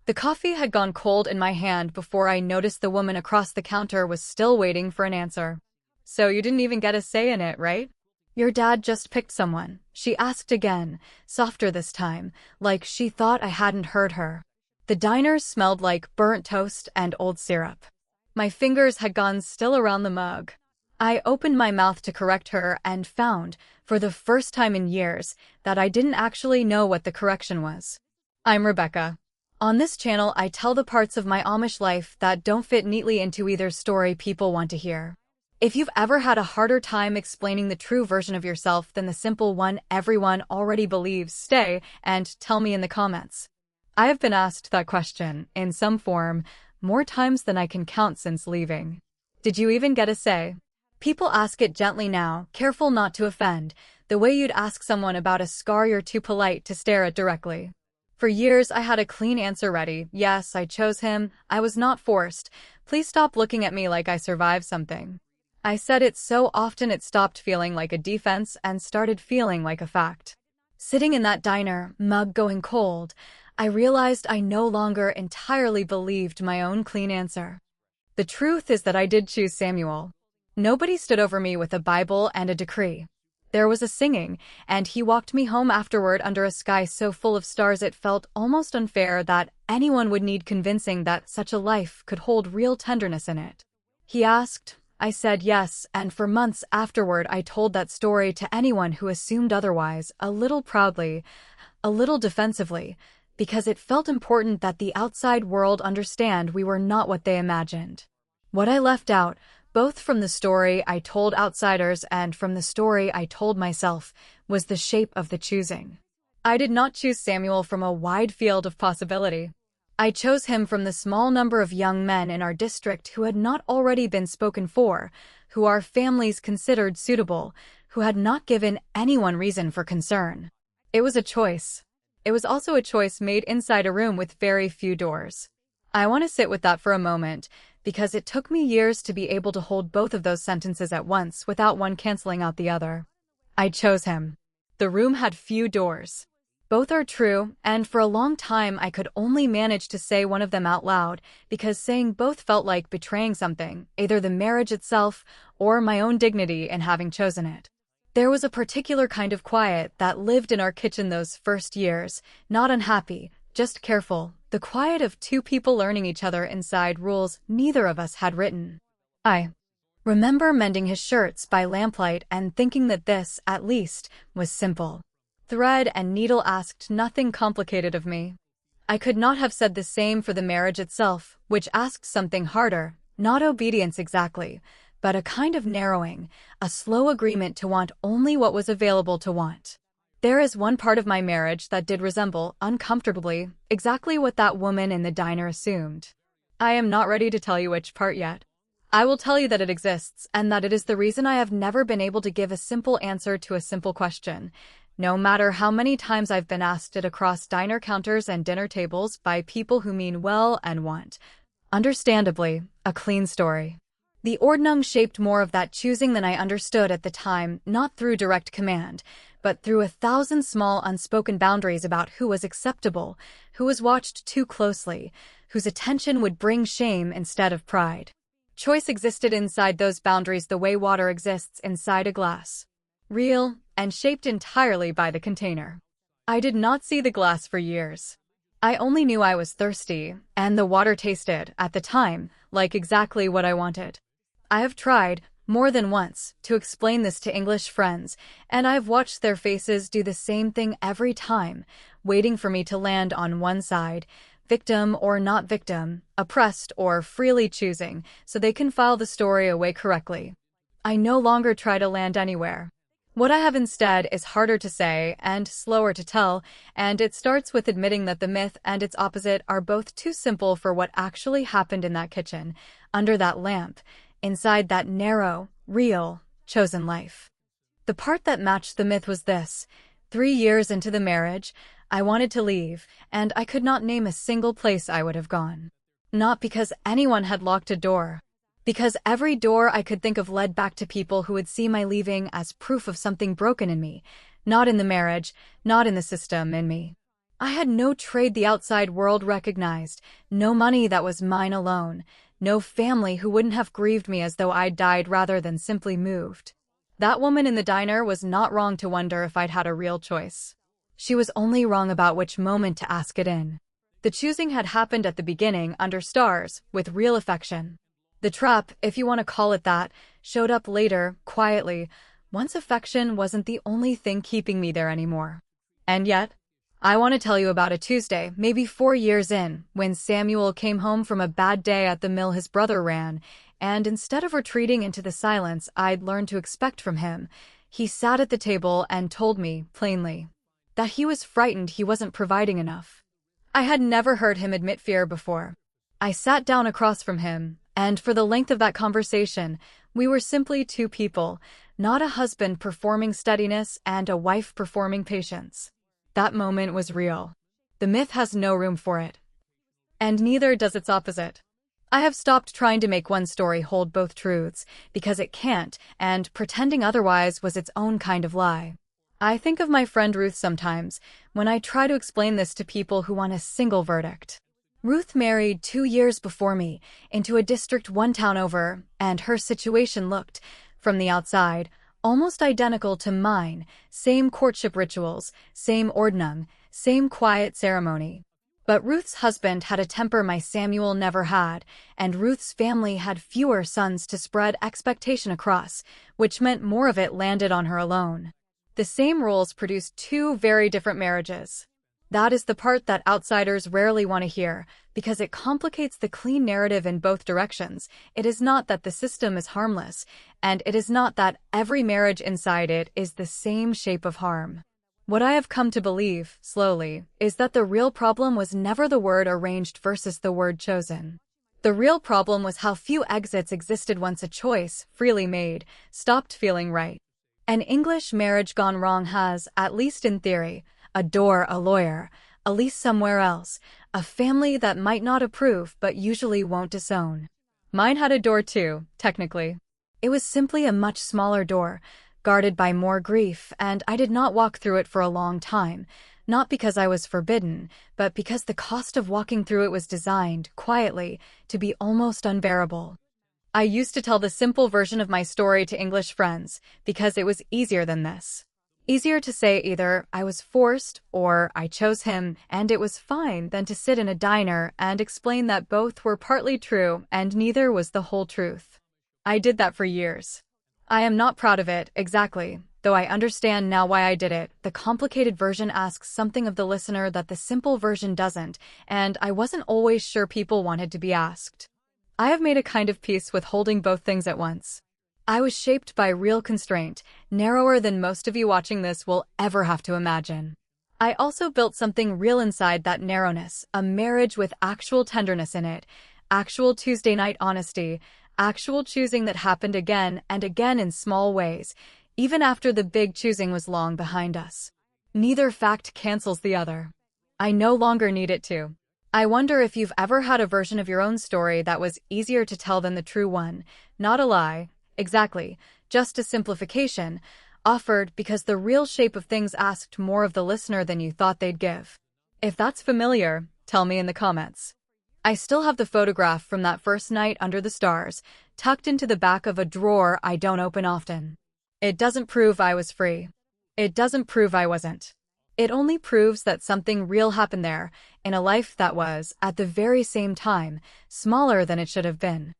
The coffee had gone cold in my hand before I noticed the woman across the counter was still waiting for an answer. "So you didn't even get a say in it, right?" "Your dad just picked someone," she asked again, softer this time, like she thought I hadn't heard her. The diner smelled like burnt toast and old syrup. My fingers had gone still around the mug. I opened my mouth to correct her and found, for the first time in years, that I didn't actually know what the correction was. "I'm Rebecca. On this channel, I tell the parts of my Amish life that don't fit neatly into either story people want to hear. If you've ever had a harder time explaining the true version of yourself than the simple one everyone already believes, stay and tell me in the comments." I have been asked that question, in some form, more times than I can count since leaving. Did you even get a say? People ask it gently now, careful not to offend, the way you'd ask someone about a scar you're too polite to stare at directly. For years I had a clean answer ready. Yes, I chose him. I was not forced. Please stop looking at me like I survived something. I said it so often it stopped feeling like a defense and started feeling like a fact. Sitting in that diner, mug going cold, I realized I no longer entirely believed my own clean answer. The truth is that I did choose Samuel. Nobody stood over me with a Bible and a decree. There was a singing, and he walked me home afterward under a sky so full of stars it felt almost unfair that anyone would need convincing that such a life could hold real tenderness in it. He asked, I said yes, and for months afterward I told that story to anyone who assumed otherwise, a little proudly, a little defensively, because it felt important that the outside world understand we were not what they imagined. What I left out, both from the story I told outsiders and from the story I told myself, was the shape of the choosing. I did not choose Samuel from a wide field of possibility. I chose him from the small number of young men in our district who had not already been spoken for, who our families considered suitable, who had not given anyone reason for concern. It was a choice. It was also a choice made inside a room with very few doors. I want to sit with that for a moment, because it took me years to be able to hold both of those sentences at once without one canceling out the other. I chose him. The room had few doors. Both are true, and for a long time I could only manage to say one of them out loud, because saying both felt like betraying something, either the marriage itself or my own dignity in having chosen it. There was a particular kind of quiet that lived in our kitchen those first years, not unhappy, just careful, the quiet of two people learning each other inside rules neither of us had written. I remember mending his shirts by lamplight and thinking that this, at least, was simple. Thread and needle asked nothing complicated of me. I could not have said the same for the marriage itself, which asked something harder, not obedience exactly, but a kind of narrowing, a slow agreement to want only what was available to want. There is one part of my marriage that did resemble, uncomfortably, exactly what that woman in the diner assumed. I am not ready to tell you which part yet. I will tell you that it exists, and that it is the reason I have never been able to give a simple answer to a simple question, no matter how many times I've been asked it across diner counters and dinner tables by people who mean well and want, understandably, a clean story. The Ordnung shaped more of that choosing than I understood at the time, not through direct command, but through 1,000 small unspoken boundaries about who was acceptable, who was watched too closely, whose attention would bring shame instead of pride. Choice existed inside those boundaries the way water exists inside a glass. Real, and shaped entirely by the container. I did not see the glass for years. I only knew I was thirsty, and the water tasted, at the time, like exactly what I wanted. I have tried, more than once, to explain this to English friends, and I've watched their faces do the same thing every time, waiting for me to land on one side, victim or not victim, oppressed or freely choosing, so they can file the story away correctly. I no longer try to land anywhere. What I have instead is harder to say and slower to tell, and it starts with admitting that the myth and its opposite are both too simple for what actually happened in that kitchen, under that lamp, inside that narrow, real, chosen life. The part that matched the myth was this: 3 years into the marriage, I wanted to leave, and I could not name a single place I would have gone. Not because anyone had locked a door. Because every door I could think of led back to people who would see my leaving as proof of something broken in me, not in the marriage, not in the system, in me. I had no trade the outside world recognized, no money that was mine alone, no family who wouldn't have grieved me as though I'd died rather than simply moved. That woman in the diner was not wrong to wonder if I'd had a real choice. She was only wrong about which moment to ask it in. The choosing had happened at the beginning, under stars, with real affection. The trap, if you want to call it that, showed up later, quietly, once affection wasn't the only thing keeping me there anymore. And yet, I want to tell you about a Tuesday, maybe 4 years in, when Samuel came home from a bad day at the mill his brother ran, and instead of retreating into the silence I'd learned to expect from him, he sat at the table and told me, plainly, that he was frightened he wasn't providing enough. I had never heard him admit fear before. I sat down across from him, and for the length of that conversation, we were simply two people, not a husband performing steadiness and a wife performing patience. That moment was real. The myth has no room for it. And neither does its opposite. I have stopped trying to make one story hold both truths, because it can't, and pretending otherwise was its own kind of lie. I think of my friend Ruth sometimes, when I try to explain this to people who want a single verdict. Ruth married 2 years before me, into a district 1 town over, and her situation looked, from the outside, almost identical to mine, same courtship rituals, same Ordnung, same quiet ceremony. But Ruth's husband had a temper my Samuel never had, and Ruth's family had fewer sons to spread expectation across, which meant more of it landed on her alone. The same roles produced 2 very different marriages. That is the part that outsiders rarely want to hear, because it complicates the clean narrative in both directions. It is not that the system is harmless, and it is not that every marriage inside it is the same shape of harm. What I have come to believe, slowly, is that the real problem was never the word arranged versus the word chosen. The real problem was how few exits existed once a choice, freely made, stopped feeling right. An English marriage gone wrong has, at least in theory, a door, a lawyer, a lease somewhere else, a family that might not approve but usually won't disown. Mine had a door too, technically. It was simply a much smaller door, guarded by more grief, and I did not walk through it for a long time, not because I was forbidden, but because the cost of walking through it was designed, quietly, to be almost unbearable. I used to tell the simple version of my story to English friends, because it was easier than this. Easier to say either I was forced or I chose him and it was fine than to sit in a diner and explain that both were partly true and neither was the whole truth. I did that for years. I am not proud of it, exactly, though I understand now why I did it. The complicated version asks something of the listener that the simple version doesn't, and I wasn't always sure people wanted to be asked. I have made a kind of peace with holding both things at once. I was shaped by real constraint, narrower than most of you watching this will ever have to imagine. I also built something real inside that narrowness, a marriage with actual tenderness in it, actual Tuesday night honesty, actual choosing that happened again and again in small ways, even after the big choosing was long behind us. Neither fact cancels the other. I no longer need it to. I wonder if you've ever had a version of your own story that was easier to tell than the true one, not a lie, exactly, just a simplification, offered because the real shape of things asked more of the listener than you thought they'd give. If that's familiar, tell me in the comments. I still have the photograph from that first night under the stars, tucked into the back of a drawer I don't open often. It doesn't prove I was free. It doesn't prove I wasn't. It only proves that something real happened there, in a life that was, at the very same time, smaller than it should have been.